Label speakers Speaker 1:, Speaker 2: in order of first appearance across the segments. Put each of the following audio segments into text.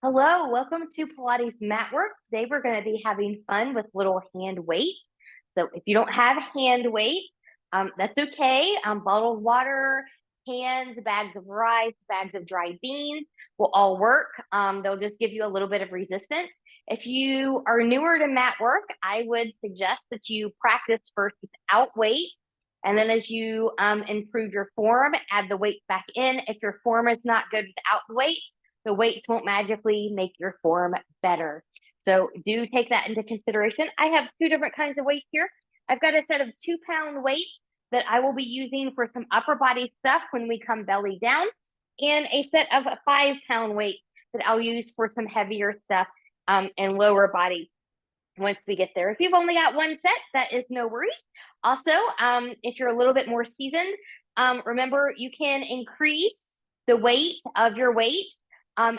Speaker 1: Hello, welcome to Pilates Matwork. Today we're going to be having fun with little hand weights. So if you don't have hand weight, that's okay. Bottled water, cans, bags of rice, bags of dried beans will all work. They'll just give you a little bit of resistance. If you are newer to mat work, I would suggest that you practice first without weight. And then as you improve your form, add the weight back in. If your form is not good without the weight, the weights won't magically make your form better. So do take that into consideration. I have two different kinds of weights here. I've got a set of 2-pound weights that I will be using for some upper body stuff when we come belly down, and a set of 5-pound weights that I'll use for some heavier stuff and lower body once we get there. If you've only got one set, that is no worries. Also, if you're a little bit more seasoned, remember you can increase the weight of your weight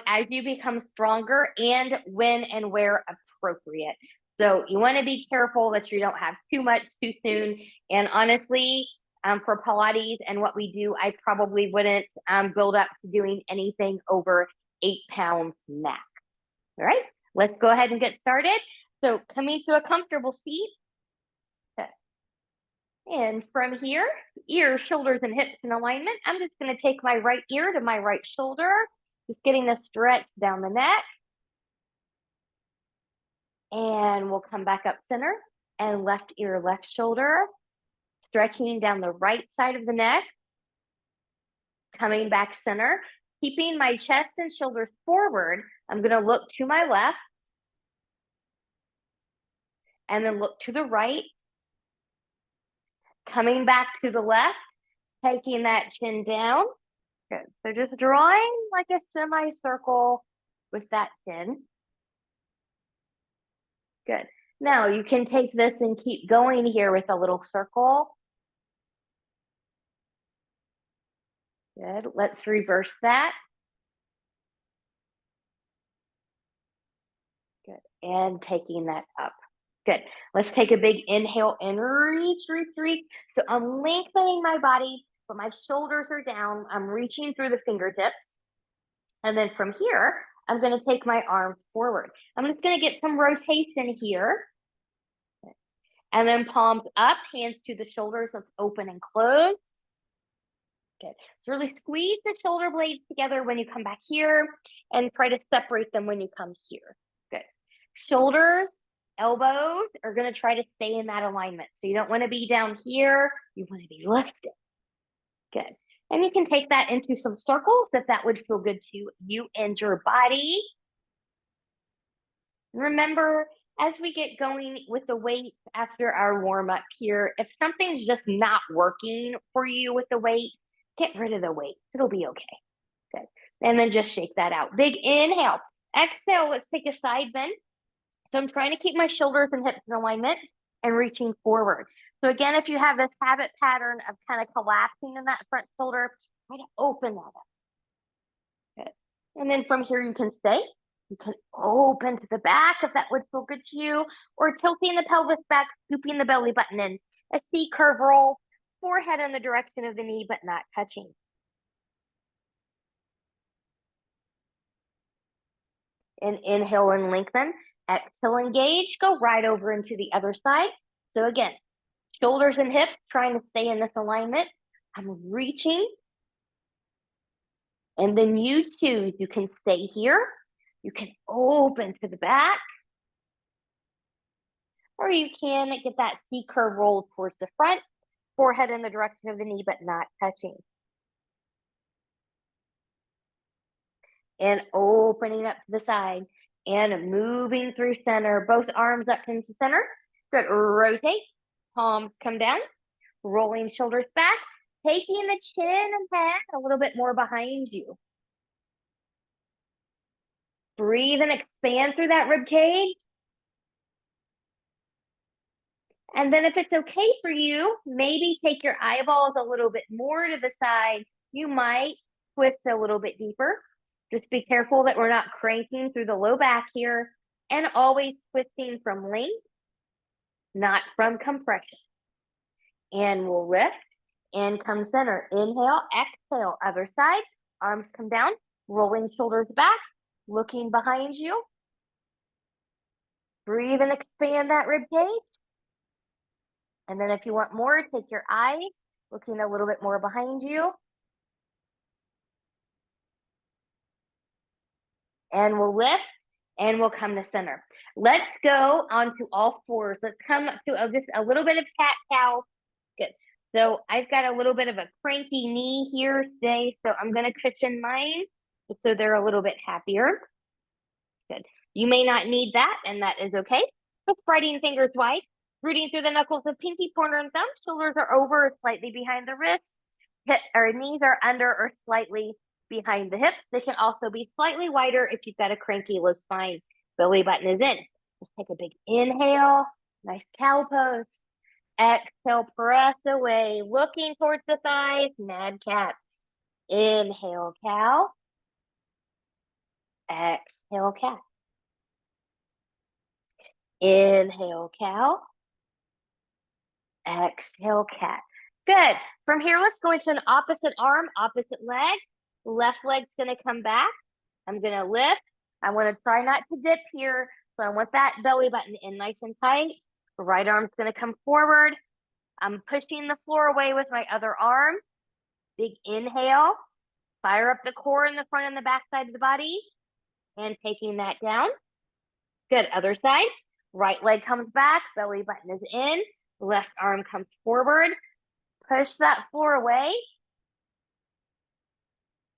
Speaker 1: as you become stronger and when and where appropriate. So you want to be careful that you don't have too much too soon. And honestly, for Pilates and what we do, I probably wouldn't build up to doing anything over 8 pounds max. All right, let's go ahead and get started. So coming to a comfortable seat. And from here, ears, shoulders, and hips in alignment. I'm just going to take my right ear to my right shoulder, just getting a stretch down the neck. And we'll come back up center and left ear, left shoulder, stretching down the right side of the neck, coming back center, keeping my chest and shoulders forward. I'm going to look to my left and then look to the right, coming back to the left, taking that chin down. Good. So just drawing like a semicircle with that chin. Good. Now you can take this and keep going here with a little circle. Good. Let's reverse that. Good. And taking that up. Good. Let's take a big inhale and reach, reach, reach. So I'm lengthening my body, but my shoulders are down. I'm reaching through the fingertips. And then from here, I'm going to take my arms forward. I'm just going to get some rotation here. And then palms up, hands to the shoulders. Let's open and close. Good. So really squeeze the shoulder blades together when you come back here and try to separate them when you come here. Good. Shoulders, elbows are going to try to stay in that alignment. So you don't want to be down here. You want to be lifted. Good. And you can take that into some circles if that would feel good to you and your body. Remember, as we get going with the weight after our warm up here, if something's just not working for you with the weight, get rid of the weight. It'll be okay. Good. And then just shake that out. Big inhale. Exhale. Let's take a side bend. So I'm trying to keep my shoulders and hips in alignment and reaching forward. So again, if you have this habit pattern of kind of collapsing in that front shoulder, try to open that up. Good. And then from here, you can stay. You can open to the back if that would feel good to you, or tilting the pelvis back, scooping the belly button in. A C curve roll, forehead in the direction of the knee, but not touching. And inhale and lengthen. Exhale, engage. Go right over into the other side. So again, shoulders and hips trying to stay in this alignment. I'm reaching. And then you choose. You can stay here. You can open to the back. Or you can get that C curve roll towards the front, forehead in the direction of the knee, but not touching. And opening up to the side and moving through center, both arms up into center. Good, rotate, palms come down, rolling shoulders back, taking the chin and head a little bit more behind you. Breathe and expand through that rib cage. And then if it's okay for you, maybe take your eyeballs a little bit more to the side. You might twist a little bit deeper. Just be careful that we're not cranking through the low back here, and always twisting from length, not from compression. And we'll lift and come center. Inhale, exhale, other side. Arms come down, rolling shoulders back, looking behind you. Breathe and expand that rib cage. And then if you want more, take your eyes, looking a little bit more behind you. And we'll lift and we'll come to center. Let's go onto all fours. Let's come to just a little bit of cat-cow. Good. So I've got a little bit of a cranky knee here today, so I'm going to cushion mine so they're a little bit happier. Good. You may not need that, and that is okay. Just spreading fingers wide, rooting through the knuckles of pinky, pointer, and thumb. Shoulders are over or slightly behind the wrists. Knees are under or slightly behind the hips. They can also be slightly wider if you've got a cranky low spine. Belly button is in. Just take a big inhale. Nice cow pose. Exhale, press away, looking towards the thighs, mad cat. Inhale, cow. Exhale, cat. Inhale, cow. Exhale, cat. Good. From here, let's go into an opposite arm, opposite leg. Left leg's going to come back. I'm going to lift. I want to try not to dip here. So I want that belly button in nice and tight. Right arm's going to come forward. I'm pushing the floor away with my other arm. Big inhale. Fire up the core in the front and the back side of the body. And taking that down. Good. Other side. Right leg comes back. Belly button is in. Left arm comes forward. Push that floor away.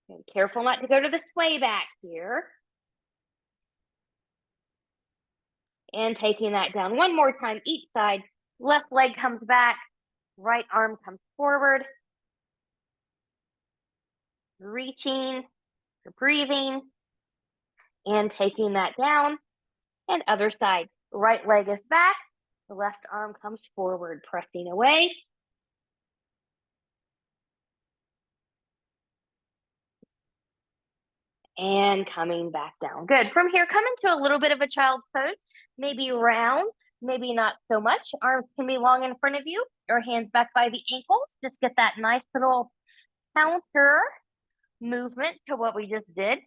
Speaker 1: And careful not to go to the sway back here. And taking that down one more time each side. Left leg comes back. Right arm comes forward. Reaching, breathing, and taking that down. And other side. Right leg is back. The left arm comes forward, pressing away. And coming back down. Good. From here, come into a little bit of a child's pose. Maybe round, maybe not so much. Arms can be long in front of you, or hands back by the ankles. Just get that nice little counter movement to what we just did.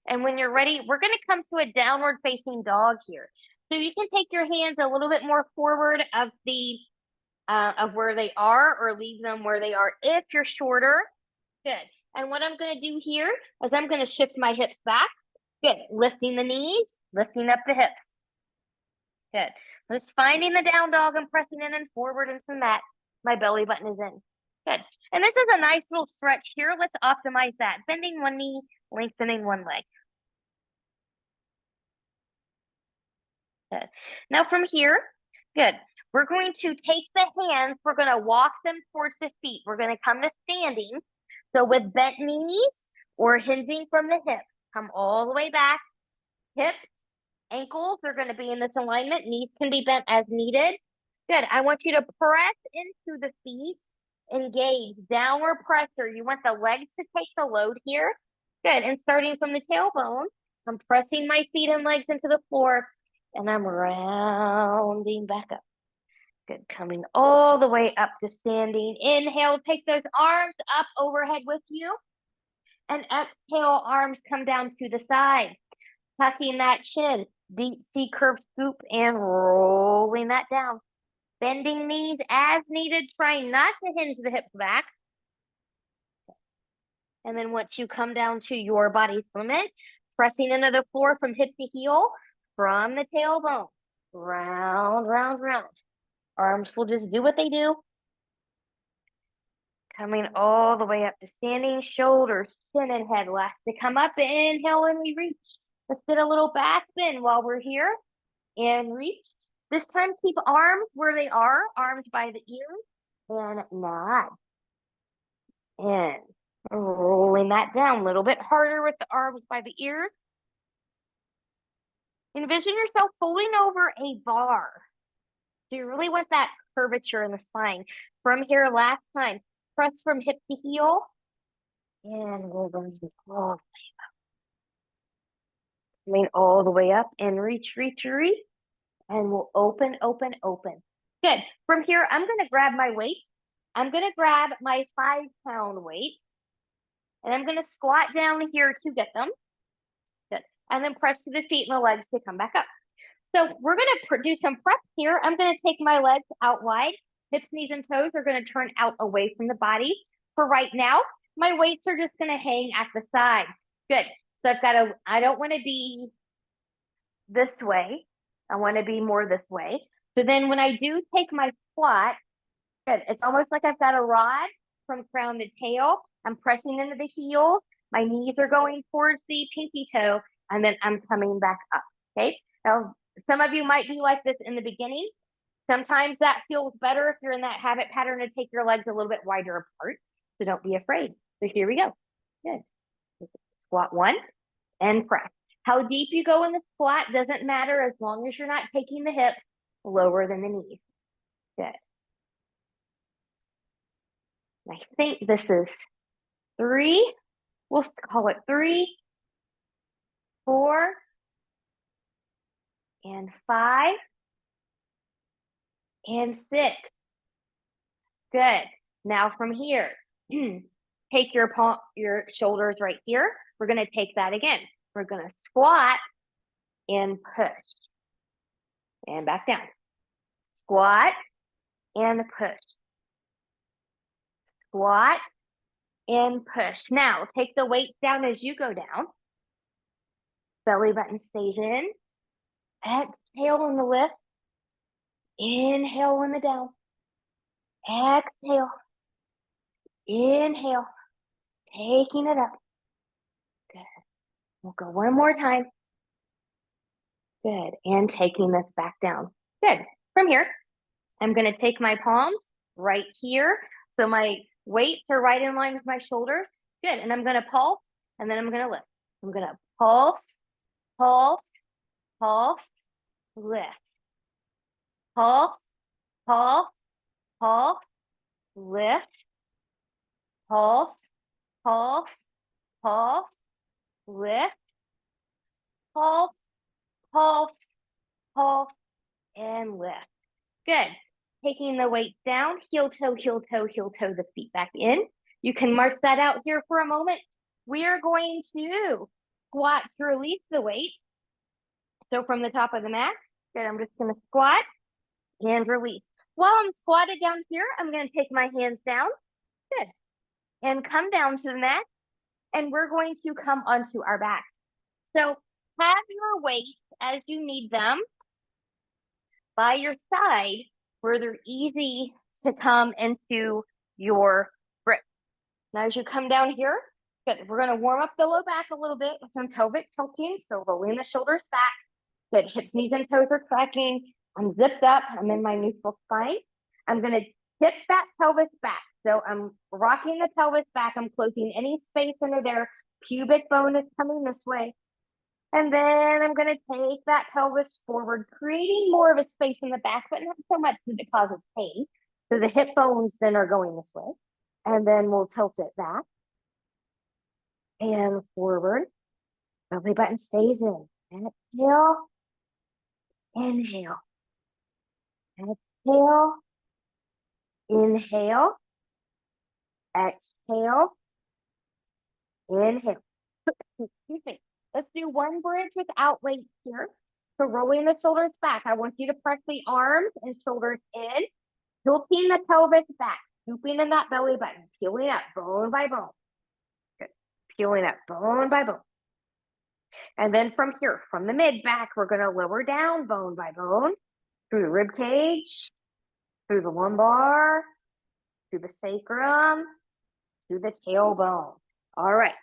Speaker 1: And when you're ready, we're going to come to a downward facing dog here. So you can take your hands a little bit more forward of the of where they are, or leave them where they are if you're shorter. Good. And what I'm going to do here is I'm going to shift my hips back. Good. Lifting the knees, lifting up the hips. Good. Just finding the down dog and pressing in and forward into that. My belly button is in. Good. And this is a nice little stretch here. Let's optimize that. Bending one knee, lengthening one leg. Good. Now from here, good. We're going to take the hands. We're going to walk them towards the feet. We're going to come to standing. So with bent knees or hinging from the hips, come all the way back. Hips, ankles are going to be in this alignment. Knees can be bent as needed. Good. I want you to press into the feet. Engage. Downward pressure. You want the legs to take the load here. Good. And starting from the tailbone, I'm pressing my feet and legs into the floor. And I'm rounding back up. Good. Coming all the way up to standing. Inhale, take those arms up overhead with you. And exhale, arms come down to the side. Tucking that chin. Deep C curve scoop and rolling that down. Bending knees as needed. Trying not to hinge the hips back. And then once you come down to your body's limit, pressing into the floor from hip to heel, from the tailbone. Round, round, round. Arms will just do what they do. Coming all the way up to standing, shoulders, chin, and head. Last to come up, inhale, and we reach. Let's get a little back bend while we're here. And reach. This time, keep arms where they are, arms by the ears, and nod. And rolling that down a little bit harder with the arms by the ears. Envision yourself folding over a bar. So you really want that curvature in the spine. From here, last time, press from hip to heel. And we'll run all the way up. All the way up and reach, reach, reach. And we'll open, open, open. Good. From here, I'm going to grab my weight. I'm going to grab my 5-pound weight. And I'm going to squat down here to get them. Good. and then press to the feet and the legs to come back up. So we're gonna do some prep here. I'm gonna take my legs out wide. Hips, knees, and toes are gonna turn out away from the body. For right now, my weights are just gonna hang at the side. Good. So I don't wanna be this way. I wanna be more this way. So then when I do take my squat, good. It's almost like I've got a rod from crown to tail. I'm pressing into the heels. My knees are going towards the pinky toe, and then I'm coming back up. Okay. Now, some of you might be like this in the beginning. Sometimes that feels better if you're in that habit pattern to take your legs a little bit wider apart. So don't be afraid. So here we go. Good. Squat one and press. How deep you go in the squat doesn't matter as long as you're not taking the hips lower than the knees. Good. I think this is 3. We'll call it 3, 4, and 5, and 6. Good. Now from here, take your shoulders right here. We're going to take that again. We're going to squat and push. And back down. Squat and push. Squat and push. Now, take the weights down as you go down. Belly button stays in. Exhale on the lift. Inhale on the down. Exhale. Inhale. Taking it up. Good. We'll go one more time. Good. And taking this back down. Good. From here, I'm going to take my palms right here. So my weights are right in line with my shoulders. Good. And I'm going to pulse, and then I'm going to lift. I'm going to pulse, pulse, pulse, lift. Pulse, pulse, pulse, lift. Pulse, pulse, pulse, lift. Pulse, pulse, pulse, and lift. Good. Taking the weight down, heel, toe, the feet back in. You can mark that out here for a moment. We are going to squat to release the weight. So from the top of the mat, good, I'm just going to squat and release. While I'm squatted down here, I'm going to take my hands down, good, and come down to the mat, and we're going to come onto our backs. So have your weights as you need them by your side where they're easy to come into your grip. Now, as you come down here, good, we're going to warm up the low back a little bit with some pelvic tilting. So rolling the shoulders back. Good, hips, knees, and toes are cracking. I'm zipped up. I'm in my neutral spine. I'm going to tip that pelvis back. So I'm rocking the pelvis back. I'm closing any space under there. Pubic bone is coming this way. And then I'm going to take that pelvis forward, creating more of a space in the back, but not so much that it causes pain. So the hip bones then are going this way. And then we'll tilt it back and forward. Belly button stays in. Exhale. Inhale. Exhale. Inhale. Exhale. Inhale. Excuse me. Let's do one bridge without weight here. So rolling the shoulders back. I want you to press the arms and shoulders in, tilting the pelvis back, scooping in that belly button, peeling up bone by bone. Good. Peeling up bone by bone. And then from here, from the mid back, we're going to lower down bone by bone through the rib cage, through the lumbar, through the sacrum, through the tailbone. All right.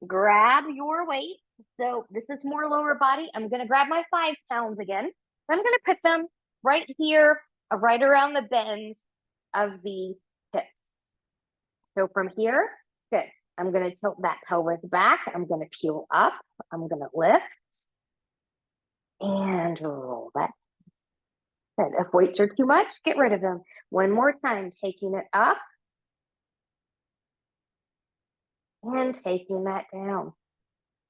Speaker 1: Grab your weight. So this is more lower body. I'm going to grab my 5 pounds again. I'm going to put them right here, right around the bends of the hips. So from here, good. I'm going to tilt that pelvis back. I'm going to peel up. I'm going to lift and roll that. Good. If weights are too much, get rid of them. One more time, taking it up and taking that down.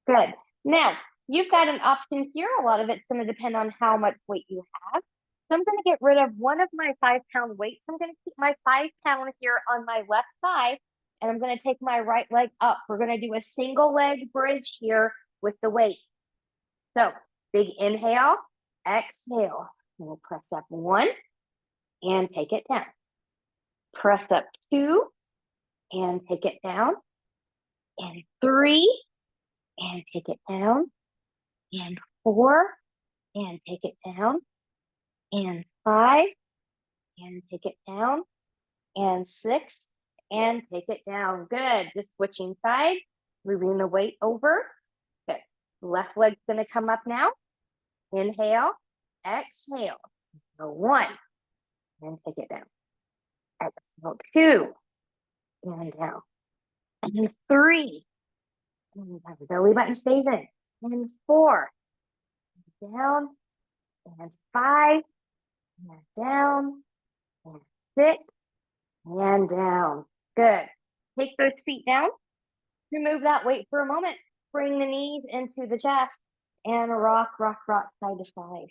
Speaker 1: Good. Now, you've got an option here. A lot of it's going to depend on how much weight you have. So I'm going to get rid of one of my 5-pound weights. I'm going to keep my 5-pound here on my left side, and I'm going to take my right leg up. We're going to do a single leg bridge here with the weight. So big inhale, exhale. We'll press up 1 and take it down. Press up 2 and take it down. And 3 and take it down. And 4 and take it down. And 5 and take it down. And 6 and take it down. Good. Just switching sides, moving the weight over. Good. Left leg's going to come up now. Inhale, exhale. So 1 and take it down. Exhale 2 and down. And 3 and down. Belly button stays in. And 4 and down. And 5 and down. And 6 and down. Good. Take those feet down. Remove that weight for a moment. Bring the knees into the chest and rock, rock, rock side to side.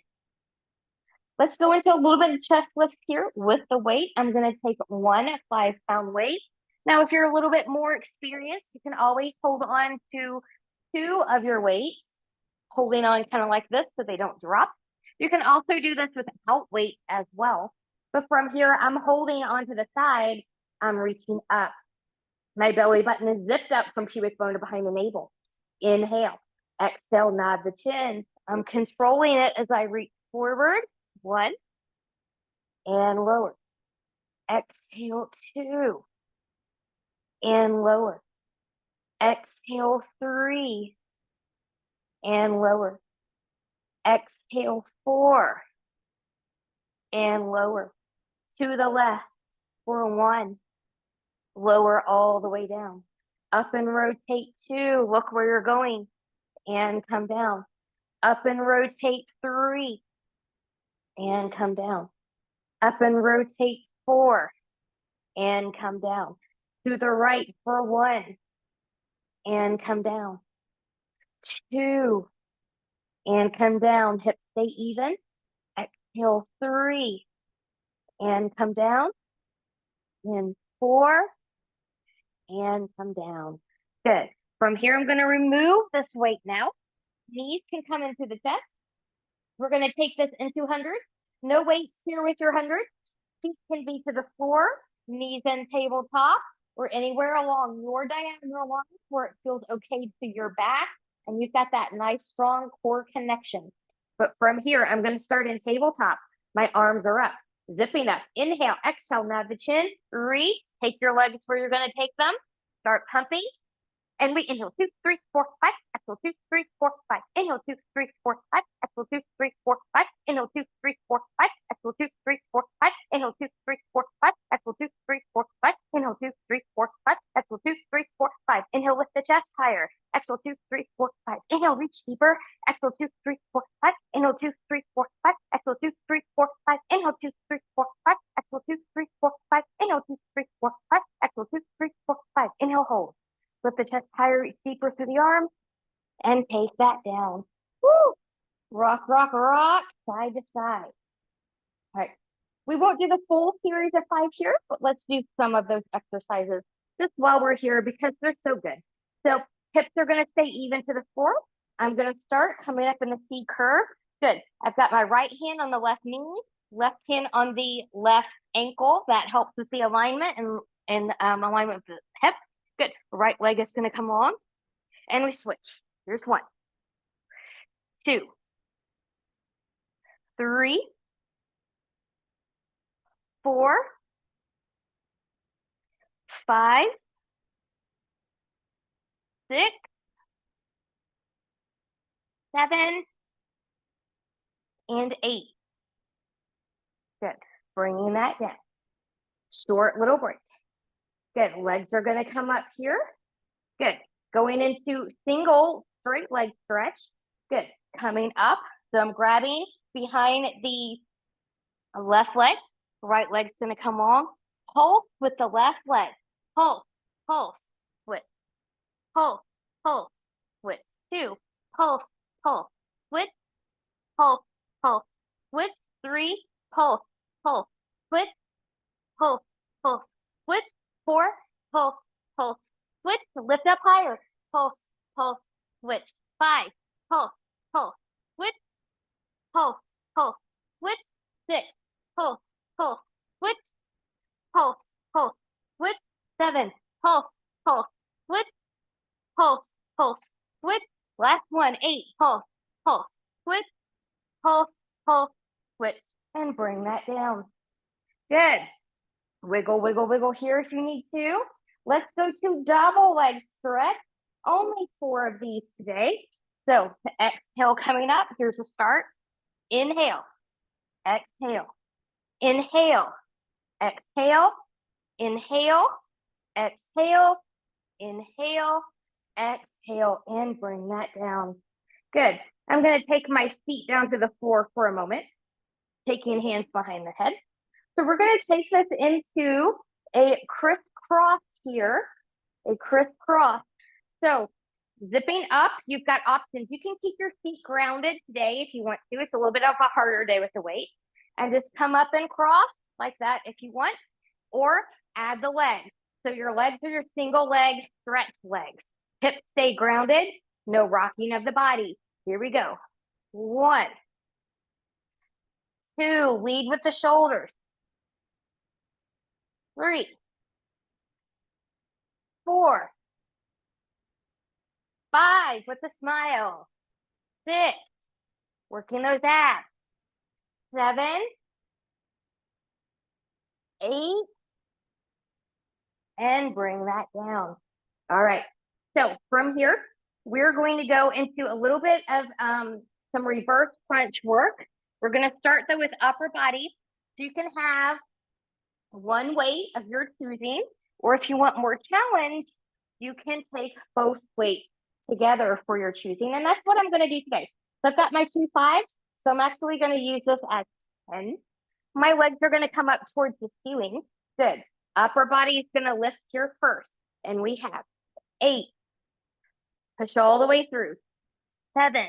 Speaker 1: Let's go into a little bit of chest lifts here with the weight. I'm going to take 1 5-pound weight. Now, if you're a little bit more experienced, you can always hold on to 2 of your weights, holding on kind of like this so they don't drop. You can also do this without weight as well. But from here, I'm holding onto the side. I'm reaching up. My belly button is zipped up from pubic bone to behind the navel. Inhale. Exhale, nod the chin. I'm controlling it as I reach forward. 1 and lower. Exhale 2 and lower. Exhale 3 and lower. Exhale 4 and lower. To the left for 1. Lower all the way down. Up and rotate 2. Look where you're going. And come down. Up and rotate 3. And come down. Up and rotate 4. And come down. To the right for 1. And come down. 2. And come down. Hips stay even. Exhale 3. And come down. And 4. And come down. Good. From here, I'm going to remove this weight now. Knees can come into the chest. We're going to take this into 100. No weights here with your 100. Feet can be to the floor, knees and tabletop, or anywhere along your diagonal line where it feels okay to your back, and you've got that nice, strong core connection. But from here, I'm going to start in tabletop. My arms are up, zipping up. Inhale, exhale, nod the chin, reach, take your legs where you're going to take them, start pumping. And we inhale 2, 3, 4, 5. Exhale 2, 3, 4, 5. Inhale 2, 3, 4, 5. Exhale 2, 3, 4, 5. Inhale 2, 3, 4, 5. Exhale 2, 3, 4, 5. Inhale 2, 3, 4, 5. Exhale 2, 3, 4, 5. Inhale 2, 3, 4, 5. Exhale 2, 3, 4, 5. Inhale, lift the chest higher. Exhale 2, 3, 4, 5. Inhale, reach deeper. Exhale 2, 3, 4, 5. Inhale 2, 3, 4, 5. Exhale 2, 3, 4, 5. Inhale 2, 3, 4, 5. Exhale 2, 3, 4, 5. Inhale 2, 3, 4, 5. Exhale 2, 3, 4, 5. Inhale, hold. Lift the chest higher, reach deeper through the arms, and take that down. Woo! Rock, rock, rock, side to side. All right. We won't do the full series of 5 here, but let's do some of those exercises just while we're here because they're so good. So hips are going to stay even to the floor. I'm going to start coming up in the C curve. Good. I've got my right hand on the left knee, left hand on the left ankle. That helps with the alignment and alignment with the hip. Good. Right leg is going to come along. And we switch. Here's 1, 2, 3, 4, 5, 6, 7, and 8. Good. Bringing that down. Short little break. Good. Legs are going to come up here. Good. Going into single straight leg stretch. Good. Coming up. So I'm grabbing behind the left leg. Right leg's going to come along. Pulse with the left leg. Pulse, pulse, switch. Pulse, pulse, switch. 2. Pulse, pulse, switch. Pulse, pulse, switch. 3. Pulse, pulse, switch. Pulse, pulse, switch. 4. Pulse, pulse, switch. Lift up higher. Pulse, pulse, switch. 5. Pulse, pulse, pulse, pulse, switch, 6, pulse, pulse, switch, pulse, pulse, switch, 7, pulse, pulse, switch, pulse, pulse, switch. Last one, 8, pulse, pulse, switch, pulse, pulse, switch, and bring that down. Good. Wiggle, wiggle, wiggle here if you need to. Let's go to double leg stretch. Only 4 of these today. So exhale coming up. Here's a start. Inhale, exhale, inhale, exhale, inhale, exhale, inhale, exhale, and bring that down. Good. I'm going to take my feet down to the floor for a moment, taking hands behind the head. So we're going to take this into a crisscross here, a crisscross. So zipping up, you've got options. You can keep your feet grounded today if you want to. It's a little bit of a harder day with the weight. And just come up and cross like that if you want, or add the legs. So your legs are your single leg stretch legs. Hips stay grounded, no rocking of the body. Here we go. 1, 2, lead with the shoulders. 3, 4, 5 with a smile. 6, working those abs. 7, 8, and bring that down. All right. So from here, we're going to go into a little bit of some reverse crunch work. We're going to start though with upper body. So you can have one weight of your choosing, or if you want more challenge, you can take both weights together for your choosing. And that's what I'm going to do today. So I've got my 2 5s. So I'm actually going to use this as 10. My legs are going to come up towards the ceiling. Good. Upper body is going to lift here first. And we have 8. Push all the way through. 7,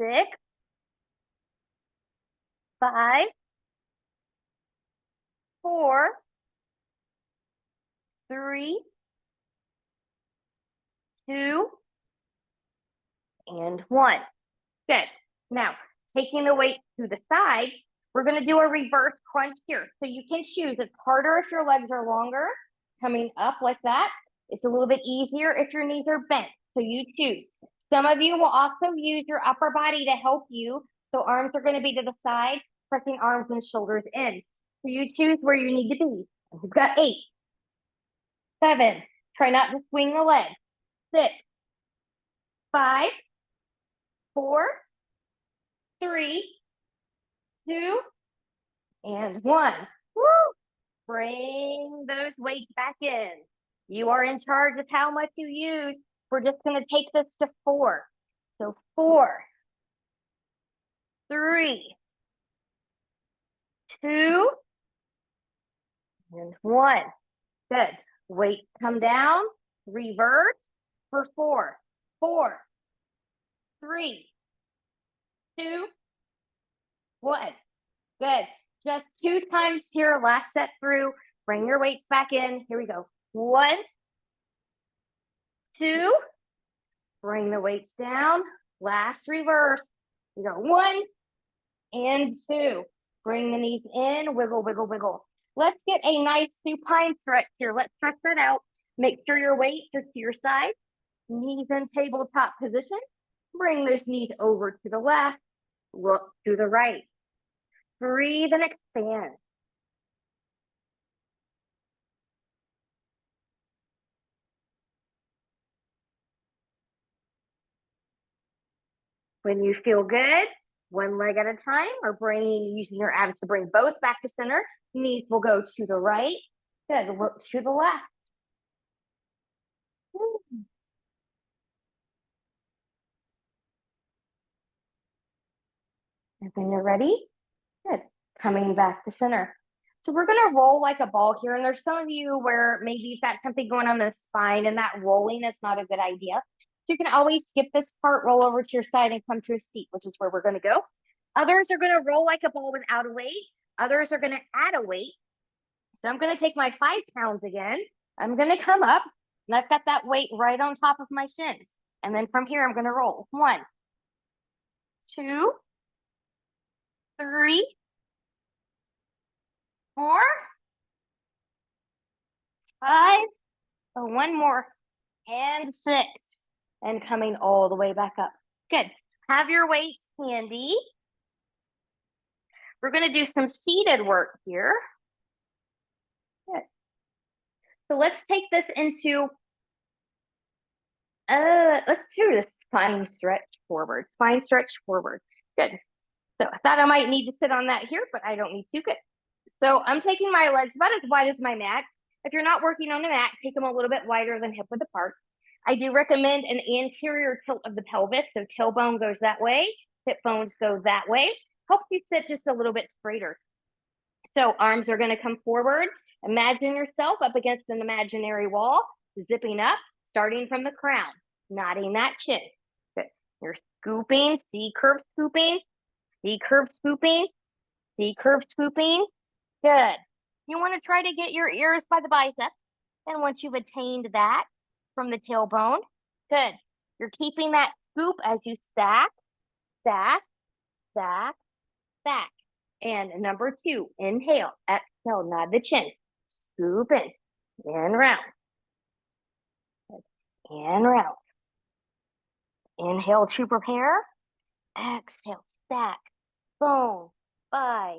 Speaker 1: 6, 5, 4, 3, 2, and 1. Good. Now, taking the weight to the side, we're going to do a reverse crunch here. So you can choose. It's harder if your legs are longer, coming up like that. It's a little bit easier if your knees are bent. So you choose. Some of you will also use your upper body to help you. So arms are going to be to the side, pressing arms and shoulders in. So you choose where you need to be. We've got 8, 7. Try not to swing the leg. 6, 5, 4, 3, 2, and 1. Woo! Bring those weights back in. You are in charge of how much you use. We're just going to take this to 4. So 4, 3, 2, and 1. Good. Weight come down, reverse for 4, 4, 3, 2, 1. Good. Just 2 times here. Last set through. Bring your weights back in. Here we go. 1, 2. Bring the weights down. Last reverse. We go 1 and 2. Bring the knees in. Wiggle, wiggle, wiggle. Let's get a nice supine stretch here. Let's stretch that out. Make sure your weights are to your side. Knees in tabletop position. Bring those knees over to the left. Look to the right. Breathe and expand. When you feel good, one leg at a time, or using your abs to bring both back to center. Knees will go to the right. Good. Look to the left. And when you're ready, good. Coming back to center. So we're going to roll like a ball here. And there's some of you where maybe you've got something going on the spine and that rolling is not a good idea. So you can always skip this part, roll over to your side and come to a seat, which is where we're going to go. Others are going to roll like a ball without a weight. Others are going to add a weight. So I'm going to take my 5 pounds again. I'm going to come up and I've got that weight right on top of my shins. And then from here, I'm going to roll. 1, 2, 3, 4, 5, oh, one more, and 6. And coming all the way back up. Good. Have your weights handy. We're going to do some seated work here. Good. So let's take this into, let's do this spine stretch forward. Spine stretch forward. Good. So I thought I might need to sit on that here, but I don't need to. Good. So I'm taking my legs about as wide as my mat. If you're not working on a mat, take them a little bit wider than hip width apart. I do recommend an anterior tilt of the pelvis. So tailbone goes that way, hip bones go that way. Helps you sit just a little bit straighter. So arms are going to come forward. Imagine yourself up against an imaginary wall, zipping up, starting from the crown, nodding that chin. Good. You're scooping, C curve scooping, C curve scooping, C curve scooping. Good. You want to try to get your ears by the biceps. And once you've attained that from the tailbone, good. You're keeping that scoop as you stack, stack, stack, stack. And number 2, inhale, exhale, nod the chin, scoop in, and round, and round. Inhale to prepare, exhale, stack, bone by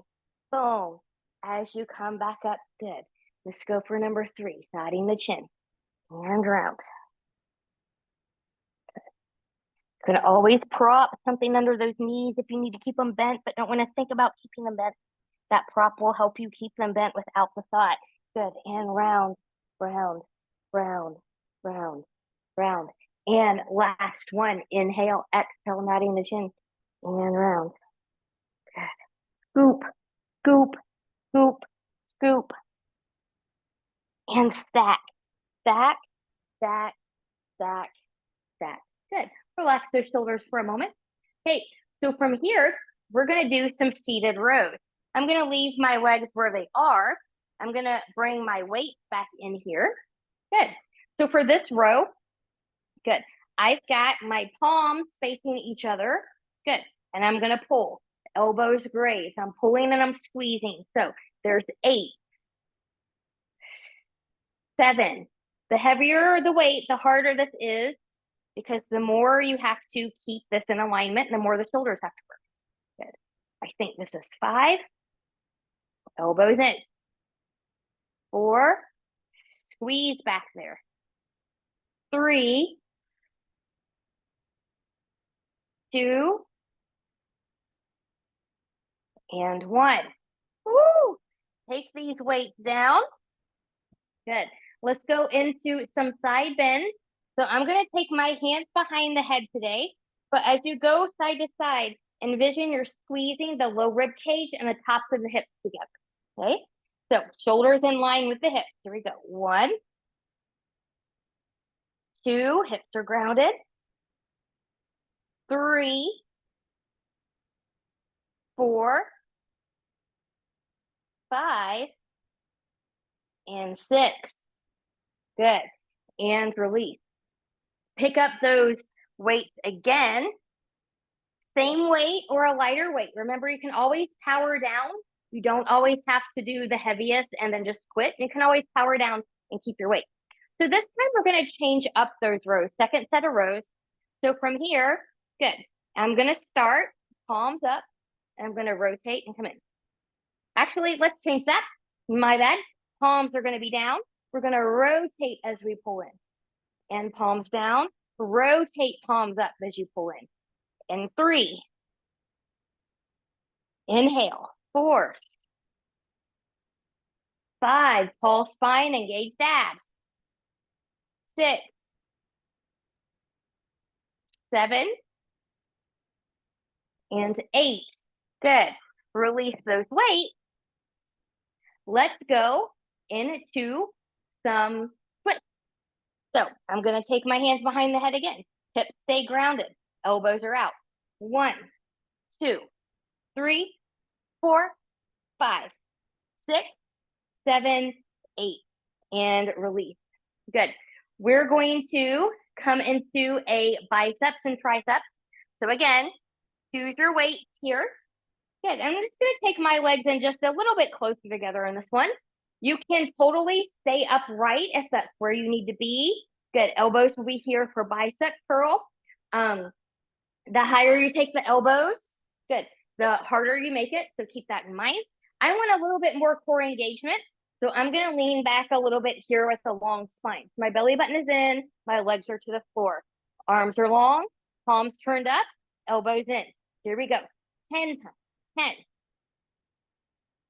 Speaker 1: bone. As you come back up, good. Let's go for number 3, nodding the chin, and round. You can always prop something under those knees if you need to keep them bent, but don't want to think about keeping them bent. That prop will help you keep them bent without the thought. Good. And round, round, round, round, round. And last one. Inhale, exhale, nodding the chin. And round. Good. Scoop, scoop, scoop, scoop. And stack, stack, stack, stack, stack. Good. Relax those shoulders for a moment. Okay, so from here, we're going to do some seated rows. I'm going to leave my legs where they are. I'm going to bring my weight back in here. Good. So for this row, good. I've got my palms facing each other. Good. And I'm going to pull. Elbows graze. I'm pulling and I'm squeezing. So there's 8, 7. The heavier the weight, the harder this is, because the more you have to keep this in alignment, the more the shoulders have to work. Good. I think this is 5. Elbows in. 4. Squeeze back there. 3. 2. And 1. Woo! Take these weights down. Good. Let's go into some side bends. So I'm going to take my hands behind the head today, but as you go side to side, envision you're squeezing the low rib cage and the tops of the hips together. Okay? So shoulders in line with the hips. Here we go. 1, 2, hips are grounded. 3, 4, 5, and 6. Good. And release. Pick up those weights again. Same weight or a lighter weight. Remember, you can always power down. You don't always have to do the heaviest and then just quit. You can always power down and keep your weight. So this time we're going to change up those rows, second set of rows. So from here, good. I'm going to start palms up and I'm going to rotate and come in. Actually, let's change that. My bad. Palms are going to be down. We're going to rotate as we pull in. And palms down. Rotate palms up as you pull in. And 3. Inhale. 4. 5. Pull spine, engage abs. 6. 7. And 8. Good. Release those weights. Let's go into some twists. So I'm going to take my hands behind the head again. Hips stay grounded. Elbows are out. 1, 2, 3, 4, 5, 6, 7, 8. And release. Good. We're going to come into a biceps and triceps. So again, Choose your weight here. Good. I'm just going to take my legs in just a little bit closer together in this one. You can totally stay upright if that's where you need to be. Good. Elbows will be here for bicep curl. The higher you take the elbows, good, the harder you make it. So keep that in mind. I want a little bit more core engagement. So I'm going to lean back a little bit here with a long spine. So my belly button is in, my legs are to the floor. Arms are long, palms turned up, elbows in. Here we go. 10 times. 10,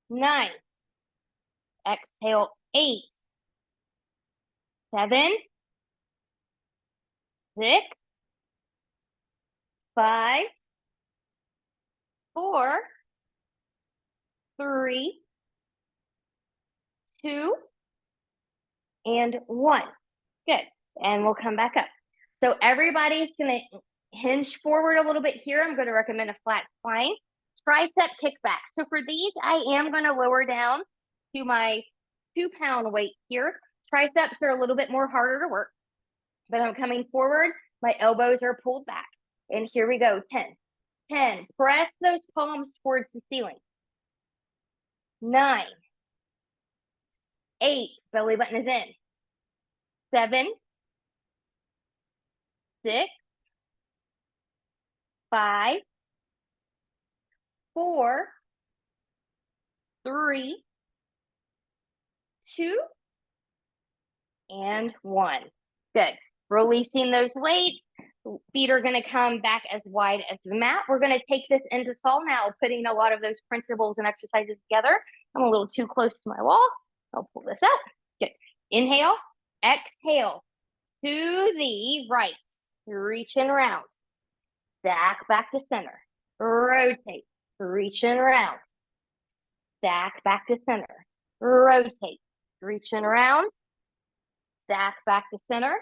Speaker 1: 9, exhale, 8, 7, 6, 5, 4, 3, 2, and 1. Good. And we'll come back up. So everybody's going to hinge forward a little bit here. I'm going to recommend a flat spine. Tricep kickback. So for these, I am going to lower down to my 2-pound weight here. Triceps are a little bit more harder to work, but I'm coming forward. My elbows are pulled back. And here we go. 10, 10. Press those palms towards the ceiling. 9, 8. Belly button is in. 7, 6, 5, 4, 3, 2, and 1. Good. Releasing those weights. Feet are going to come back as wide as the mat. We're going to take this into tall now, putting a lot of those principles and exercises together. I'm a little too close to my wall. I'll pull this out. Good. Inhale, exhale to the right. Reach and round. Stack back to center. Rotate. Reach and round. Stack back to center. Rotate. Reach and round. Stack back to center.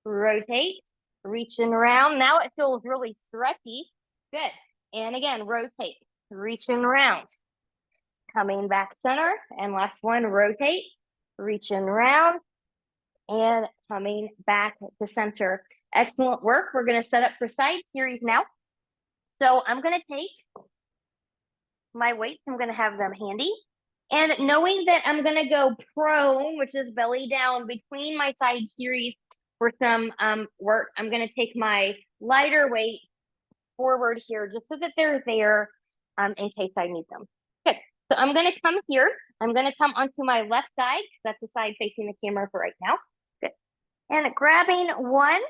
Speaker 1: Rotate. Reach and round. Now it feels really stretchy. Good. And again, rotate. Reach and round. Coming back center. And last one, rotate. Reach and round. And coming back to center. Excellent work. We're going to set up for side series now. So I'm going to take my weights. I'm going to have them handy. And knowing that I'm going to go prone, which is belly down, between my side series for some work, I'm going to take my lighter weight forward here just so that they're there in case I need them. Good. So I'm going to come here. I'm going to come onto my left side. That's the side facing the camera for right now. Good. And grabbing 1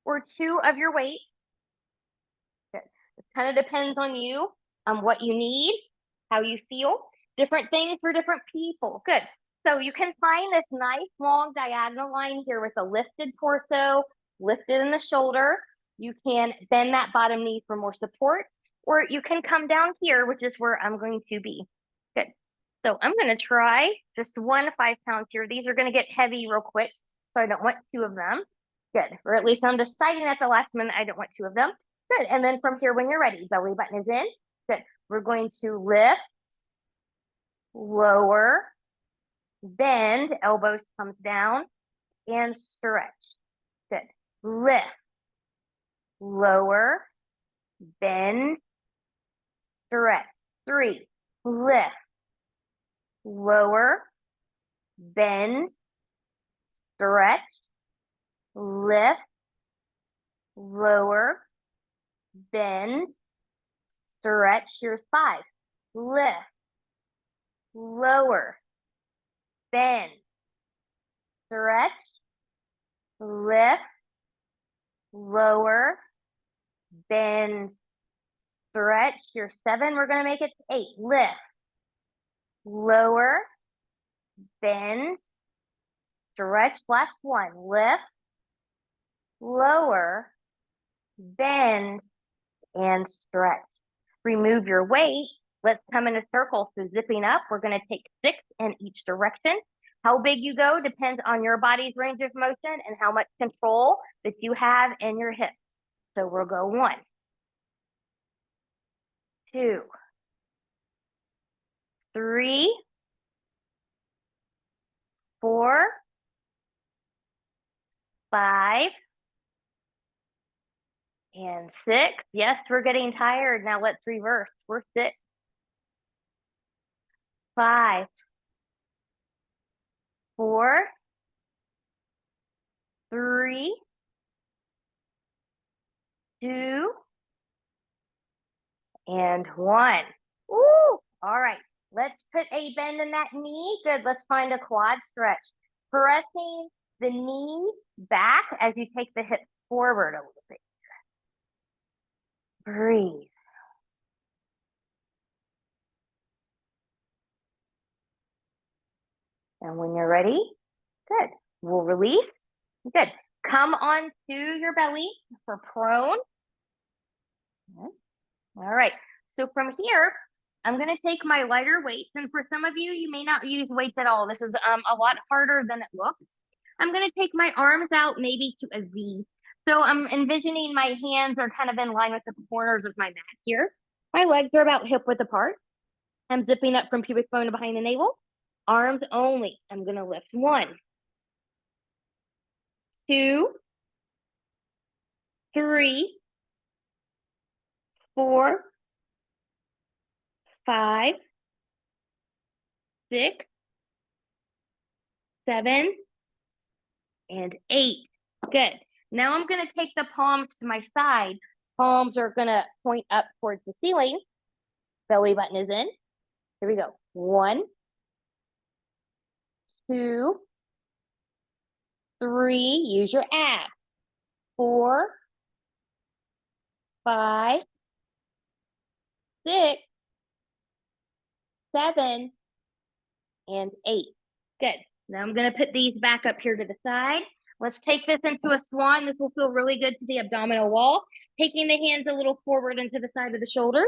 Speaker 1: or 2 of your weight. Good. It kind of depends on you, what you need, how you feel. Different things for different people. Good. So you can find this nice long diagonal line here with a lifted torso, lifted in the shoulder. You can bend that bottom knee for more support, or you can come down here, which is where I'm going to be. Good. So I'm going to try just 1 5 pounds here. These are going to get heavy real quick, so I don't want 2 of them. Good. Or at least I'm deciding at the last minute I don't want 2 of them. Good. And then from here, when you're ready, belly button is in. Good. We're going to lift, lower, bend, elbows comes down, and stretch. Good. Lift, lower, bend, stretch. 3, lift, lower, bend, stretch, lift, lower, bend, stretch. Here's 5, lift, lower, bend, stretch, lift, lower, bend, stretch. Here's 7. We're going to make it 8. Lift, lower, bend, stretch. Last 1. Lift, lower, bend, and stretch. Remove your weight. Let's come in a circle. So zipping up, we're going to take 6 in each direction. How big you go depends on your body's range of motion and how much control that you have in your hips. So we'll go 1, 2, 3, 4, 5, And 6. Yes, we're getting tired. Now let's reverse. We're 6. 5, 4, 3, 2, and 1. Woo! All right. Let's put a bend in that knee. Good. Let's find a quad stretch. Pressing the knee back as you take the hip forward a little bit. Breathe. And when you're ready, good. We'll release. Good. Come on to your belly for prone. Good. All right. So from here, I'm going to take my lighter weights. And for some of you, you may not use weights at all. This is a lot harder than it looks. I'm going to take my arms out maybe to a V. So I'm envisioning my hands are kind of in line with the corners of my mat here. My legs are about hip width apart. I'm zipping up from pubic bone to behind the navel. Arms only. I'm going to lift 1, 2, 3, 4, 5, 6, 7, and 8. Good. Now I'm going to take the palms to my side. Palms are going to point up towards the ceiling. Belly button is in. Here we go. 1, 2, 3. Use your abs. 4, 5, 6, 7, and 8. Good. Now I'm going to put these back up here to the side. Let's take this into a swan. This will feel really good to the abdominal wall. Taking the hands a little forward into the side of the shoulder.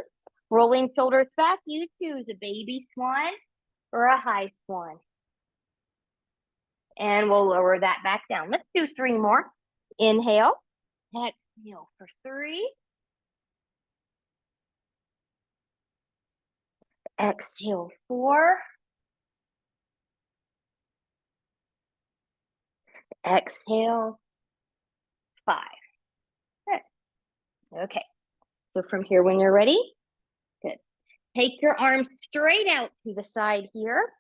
Speaker 1: Rolling shoulders back. You choose a baby swan or a high swan. And we'll lower that back down. Let's do 3 more. Inhale. Exhale for 3. Exhale 4. Exhale 5. Good. Okay. So from here, when you're ready, good. Take your arms straight out to the side here,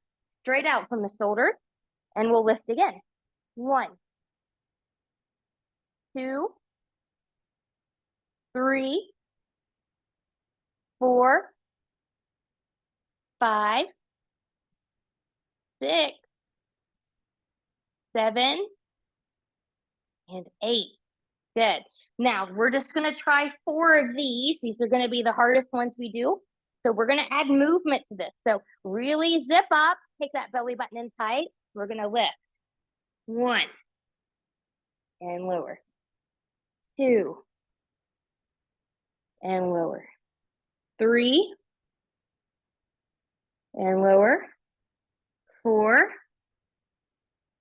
Speaker 1: straight out from the shoulder, and we'll lift again. 1, 2, 3, 4, 5, 6, 7, and 8. Good. Now we're just going to try 4 of these. These are going to be the hardest ones we do. So we're going to add movement to this. So really zip up, take that belly button in tight. We're going to lift. 1, and lower. 2, and lower. 3, and lower. 4,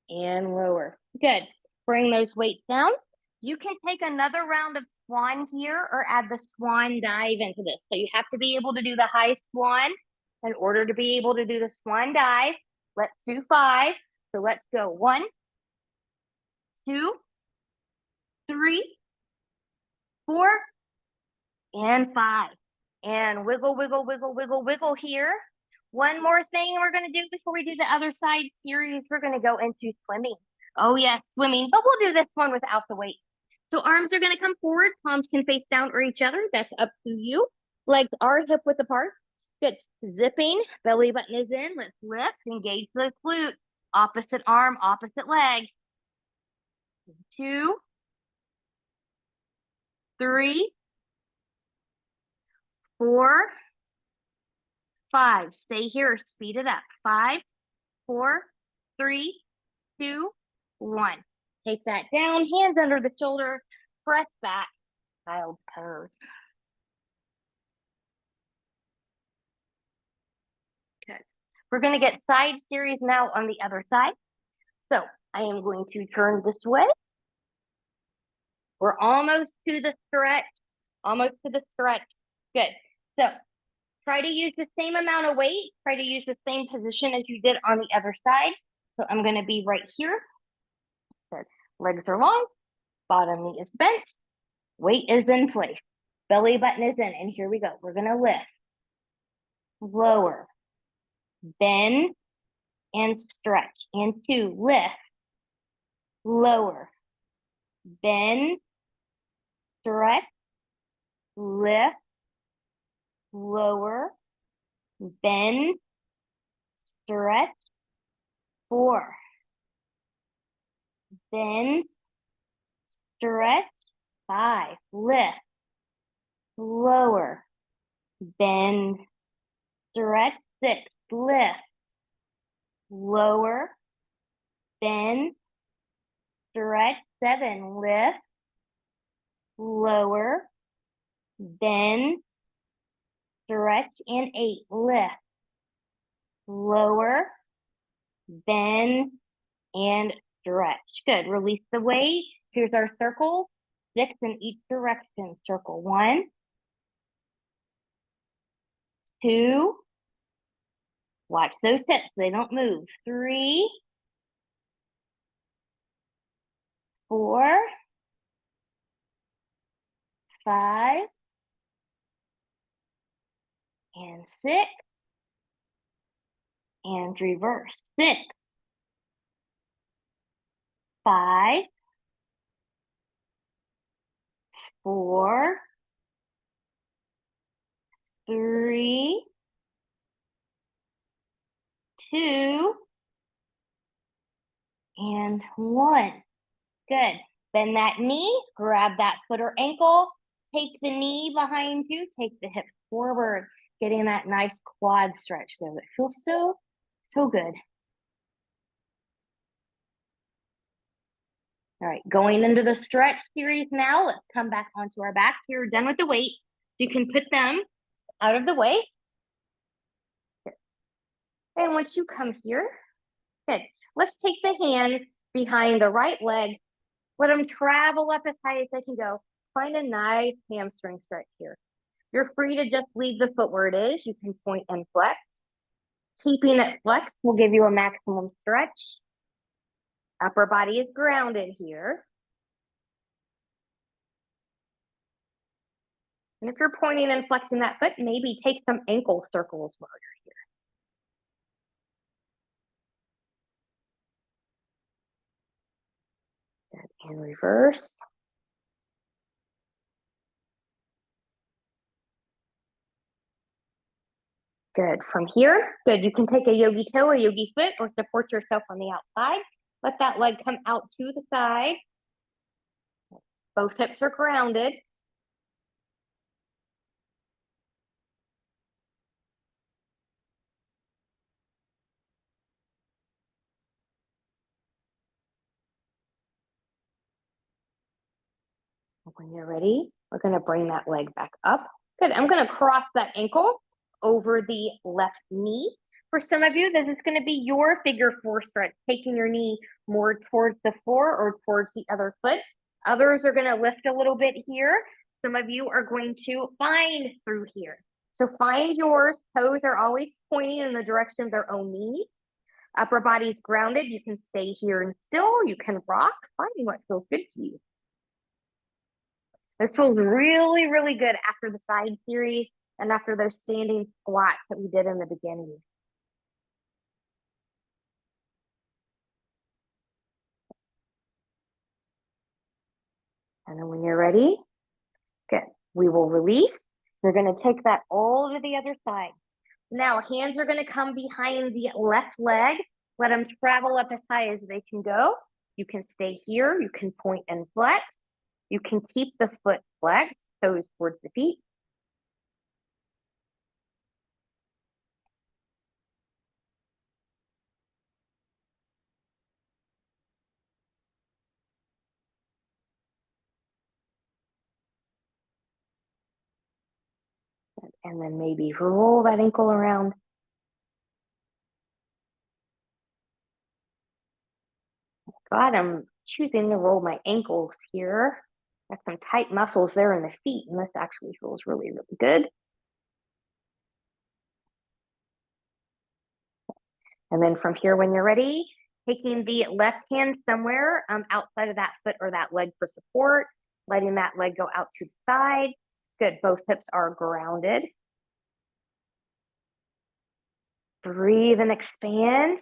Speaker 1: and lower. Good. Bring those weights down. You can take another round of swan here or add the swan dive into this. So you have to be able to do the high swan in order to be able to do the swan dive. Let's do 5. So let's go. 1, 2, 3, 4, and 5. And wiggle, wiggle, wiggle, wiggle, wiggle here. One more thing we're going to do before we do the other side series, we're going to go into swimming. Oh yes, swimming, but we'll do this one without the weight. So arms are going to come forward, palms can face down or each other. That's up to you. Legs are hip width apart. Good. Zipping, belly button is in. Let's lift, engage the glute. Opposite arm, opposite leg. 2, 3, 4, 5. Stay here, speed it up. 5, 4, 3, 2, 1. Take that down, hands under the shoulder, press back, child's pose. Good. We're going to get side series now on the other side. So I am going to turn this way. We're almost to the stretch, almost to the stretch. Good. So try to use the same amount of weight. Try to use the same position as you did on the other side. So I'm going to be right here. Good. Legs are long, bottom knee is bent. Weight is in place. Belly button is in, and here we go. We're gonna lift, lower, bend, and stretch. And 2, lift, lower, bend, stretch, lift, lower, bend, stretch. 4, bend, stretch. 5, lift, lower, bend, stretch. 6, lift, lower, bend, stretch. 7, lift, lower, bend, stretch. And 8, lift, lower, bend, and stretch. Good. Release the weight. Here's our circle. 6 in each direction. Circle 1, 2. Watch those hips. They don't move. 3, 4, 5, and 6. And reverse. 6, 5, 4, 3, 2, and 1. Good. Bend that knee, grab that foot or ankle, take the knee behind you, take the hip forward, getting that nice quad stretch there. It feels so, so good. All right, going into the stretch series now. Let's come back onto our back. You're done with the weight. You can put them out of the way. And once you come here, good. Let's take the hands behind the right leg. Let them travel up as high as they can go. Find a nice hamstring stretch here. You're free to just leave the foot where it is. You can point and flex. Keeping it flexed will give you a maximum stretch. Upper body is grounded here. And if you're pointing and flexing that foot, maybe take some ankle circles while you're here. Good. And reverse. Good. From here, good. You can take a yogi toe, a yogi foot, or support yourself on the outside. Let that leg come out to the side. Both hips are grounded. When you're ready, we're going to bring that leg back up. Good. I'm going to cross that ankle over the left knee. For some of you, this is going to be your figure 4 stretch, taking your knee more towards the floor or towards the other foot. Others are going to lift a little bit here. Some of you are going to find through here. So find yours. Toes are always pointing in the direction of their own knees. Upper body's grounded. You can stay here and still. You can rock, finding what feels good to you. This feels really, really good after the side series and after those standing squats that we did in the beginning. And then when you're ready, good. We will release. You're going to take that all to the other side. Now, hands are going to come behind the left leg. Let them travel up as high as they can go. You can stay here. You can point and flex. You can keep the foot flexed, toes towards the feet. And then maybe roll that ankle around. God, I'm choosing to roll my ankles here. Got some tight muscles there in the feet, and this actually feels really, really good. And then from here, when you're ready, taking the left hand somewhere outside of that foot or that leg for support. letting that leg go out to the side. Good, both hips are grounded. Breathe and expand.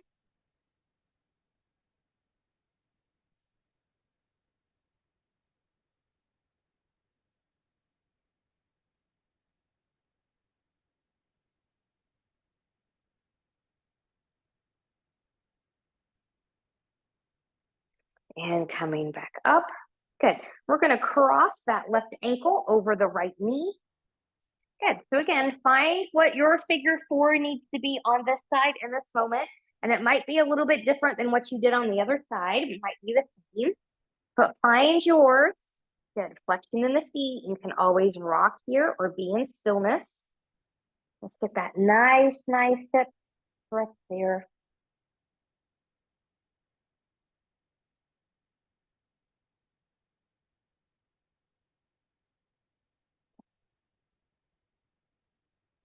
Speaker 1: And coming back up. Good. We're going to cross that left ankle over the right knee. Good. So again, find what your figure four needs to be on this side in this moment. And it might be a little bit different than what you did on the other side. It might be the same, but find yours. Good. Flexion in the feet. You can always rock here or be in stillness. Let's get that nice hip breath there.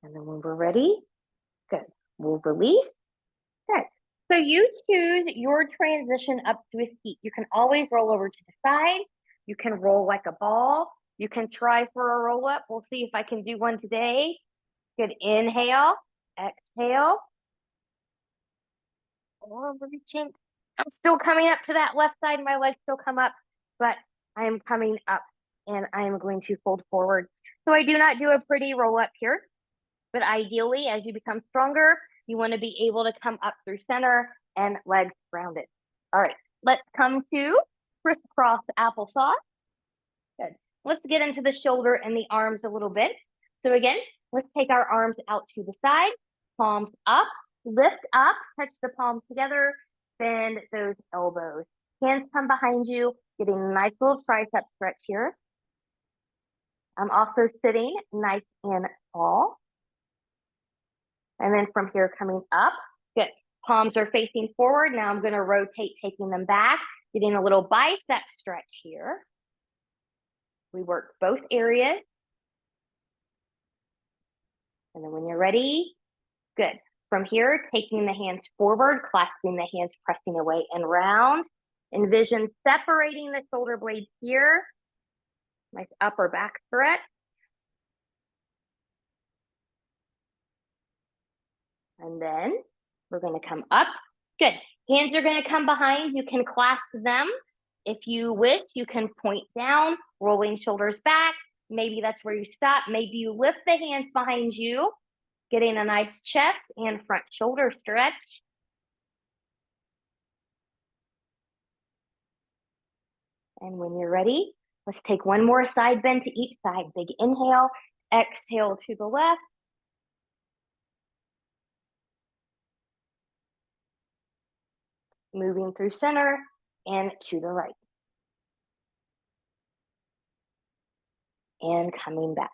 Speaker 1: And then when we're ready, good. We'll release. Good. So you choose your transition up to a seat. You can always roll over to the side. You can roll like a ball. You can try for a roll up. We'll see if I can do one today. Good. Inhale, exhale. Oh, reaching. I'm still coming up to that left side. My legs still come up, but I am coming up and I am going to fold forward. So I do not do a pretty roll up here, but ideally, as you become stronger, you want to be able to come up through center and legs grounded. All right, let's come to crisscross applesauce. Good. Let's get into the shoulder and the arms a little bit. So again, let's take our arms out to the side, palms up, lift up, touch the palms together, bend those elbows. Hands come behind you, getting a nice little tricep stretch here. I'm also sitting nice and tall. And then from here, coming up, good. Palms are facing forward. Now I'm going to rotate, taking them back, getting a little bicep stretch here. We work both areas. And then when you're ready, good. From here, taking the hands forward, clasping the hands, pressing away and round. Envision separating the shoulder blades here. Nice upper back stretch. And then we're going to come up. Good. Hands are going to come behind. You can clasp them. If you wish, you can point down, rolling shoulders back. Maybe that's where you stop. Maybe you lift the hands behind you, getting a nice chest and front shoulder stretch. And when you're ready, let's take one more side bend to each side. Big inhale, exhale to the left. Moving through center and to the right. And coming back.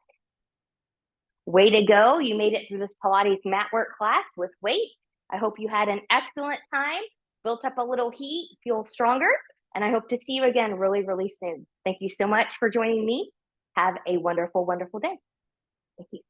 Speaker 1: Way to go. You made it through this Pilates mat work class with weight. I hope you had an excellent time, built up a little heat, feel stronger, and I hope to see you again really, really soon. Thank you so much for joining me. Have a wonderful, wonderful day. Thank you.